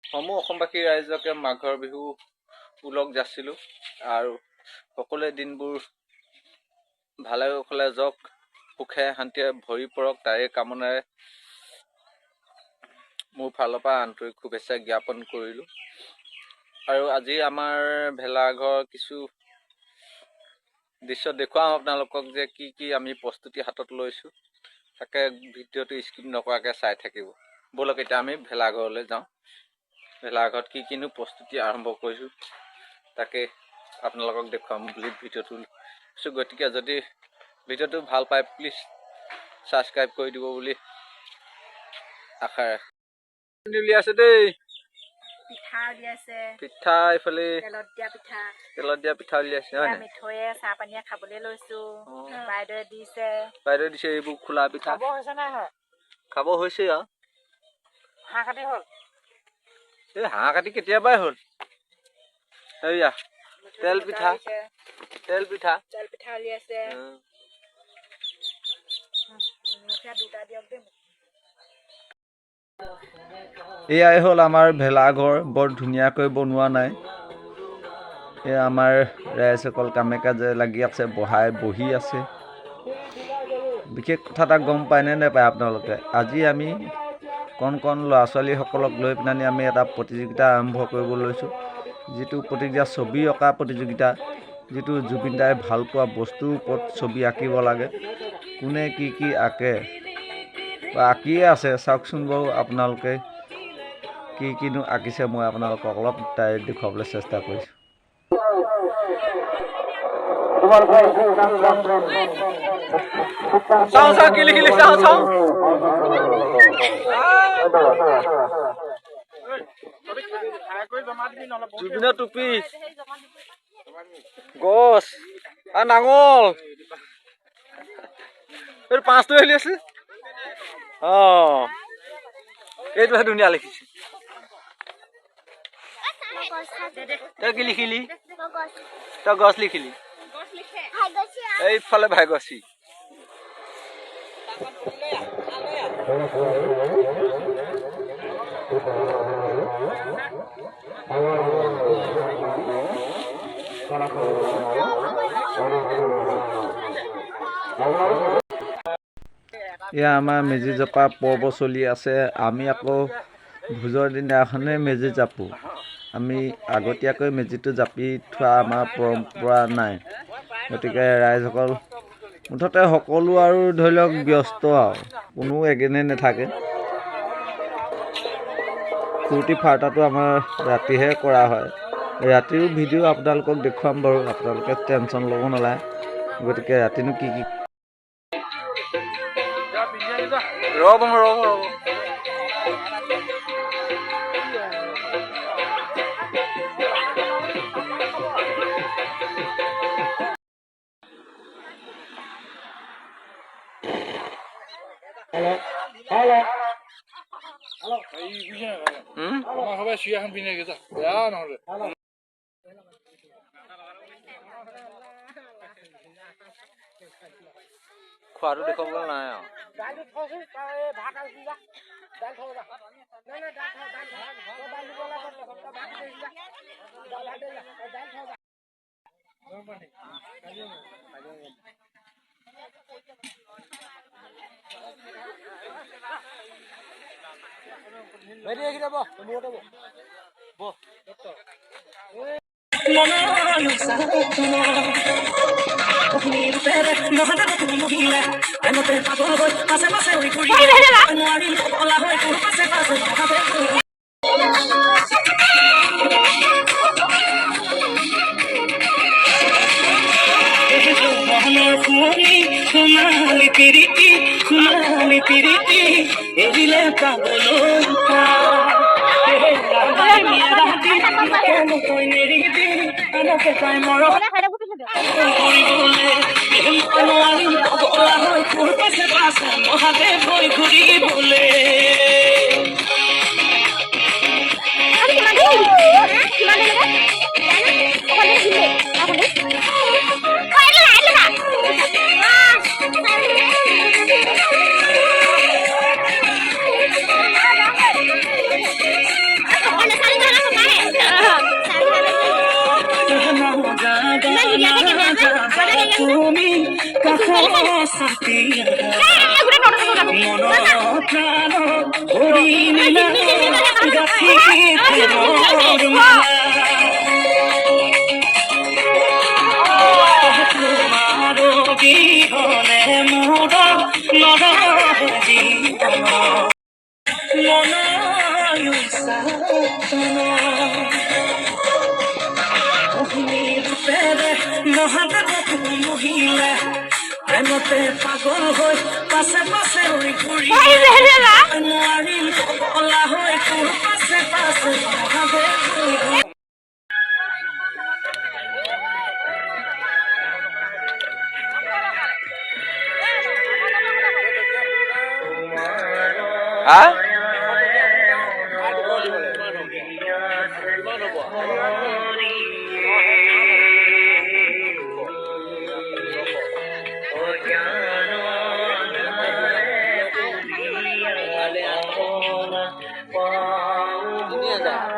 সমূহ অসমবাসী ৰাইজকে মাঘৰ বিহু ওলগ যাচিলোঁ আৰু সকলোৱে দিনবোৰ ভালে কুশলে যাওক, সুখে শান্তিৰে ভৰি পৰক তাৰে কামনাৰে মোৰ ফালৰ পৰা আন্তৰিক শুভেচ্ছা জ্ঞাপন কৰিলোঁ। আৰু আজি আমাৰ ভেলাঘৰ কিছু দৃশ্য দেখুৱাম আপোনালোকক যে কি আমি প্ৰস্তুতি হাতত লৈছোঁ, তাকে ভিডিঅ'টো স্কিপ নকৰাকৈ চাই থাকিব। ব'লক এতিয়া আমি ভেলাঘৰলৈ যাওঁ। ভেলাঘৰত কিনো প্ৰস্তুতি আৰম্ভ কৰিছোঁ তাকে আপোনালোকক দেখুৱাম বুলি ভিডিঅ'টো লৈছোঁ। গতিকে যদি ভিডিঅ'টো ভাল পায় প্লিজ ছাবস্ক্ৰাইব কৰি দিব বুলি আশা ৰাখি উলিয়াইছে দেই। পিঠা উলিয়াইছে, পিঠা এইফালে তেলত দিয়া পিঠা উলিয়াইছে হয় নাই? মিঠৈয়ে চাহ পানীয়ে খাবলৈ লৈছো। বাইদেৱে দিছে এইবোৰ খোলা পিঠা খাব হৈছে নাই হয়? খাব হৈছে আৰু হাঁহ কাটি হ'ল। এই হাঁহ কাটি কেতিয়াবাই হ'ল। এইয়া তেল পিঠা উলিয়াইছে। দুটা দিয়ক দেই। এয়াই হ'ল আমাৰ ভেলাঘৰ, বৰ ধুনীয়াকৈ বনোৱা নাই। এয়া আমাৰ ৰাইজসকল কামে কাজে লাগি আছে, বহি আছে। বিশেষ কথা এটা গম পায়নে নাপায় আপোনালোকে? আজি আমি কণ ল'ৰা ছোৱালীসকলক লৈ পেলাই আমি এটা প্ৰতিযোগিতা আৰম্ভ কৰিব লৈছোঁ, যিটো প্ৰতিযোগিতা ছবি অঁকা প্ৰতিযোগিতা, যিটো জুবিন দাই ভাল পোৱা বস্তুৰ ওপৰত ছবি আঁকিব লাগে। কোনে কি আঁকে বা আঁকিয়ে আছে চাওকচোন বাৰু আপোনালোকে কিনো আঁকিছে। মই আপোনালোকক অলপ দেখুৱাবলৈ চেষ্টা কৰিছোঁ। জুবিনৰ টুপি, গছ আৰু নাঙল, এইটো 5টো হেলি আছে। এইটোহে ধুনীয়া লিখিছে। তই কি লিখিলি? তই গছ লিখিলি। এইফালে ভাইগছি। এয়া আমাৰ মেজি জপা পৰ্ব চলি আছে। আমি আকৌ ভোজৰ দিনাখনে মেজি জাপোঁ। আমি আগতীয়াকৈ মেজিটো জাপি থোৱা আমাৰ পৰম্পৰা নাই। গতিকে ৰাইজসকল মুঠতে সকলো আৰু ধৰি লওক ব্যস্ত আৰু কোনো একেনে নাথাকে। ফূৰ্তি ফাৰ্তাটো আমাৰ ৰাতিহে কৰা হয়। ৰাতিৰো ভিডিঅ' আপোনালোকক দেখুৱাম বাৰু, আপোনালোকে টেনশ্যন ল'ব নালাগে। গতিকে ৰাতিনো কি ৰ'ব খোৱাটো দেখুৱাবলৈ নাই আৰু মহিলা প্ৰেমতে পাগল হৈ পাছে পাছে হৈ ঘূৰি নোৱাৰিম অলা হৈ তোৰ পাছে পাছে মহাদেৱ হা Hãy subscribe cho kênh Ghiền Mì Gõ để không bỏ lỡ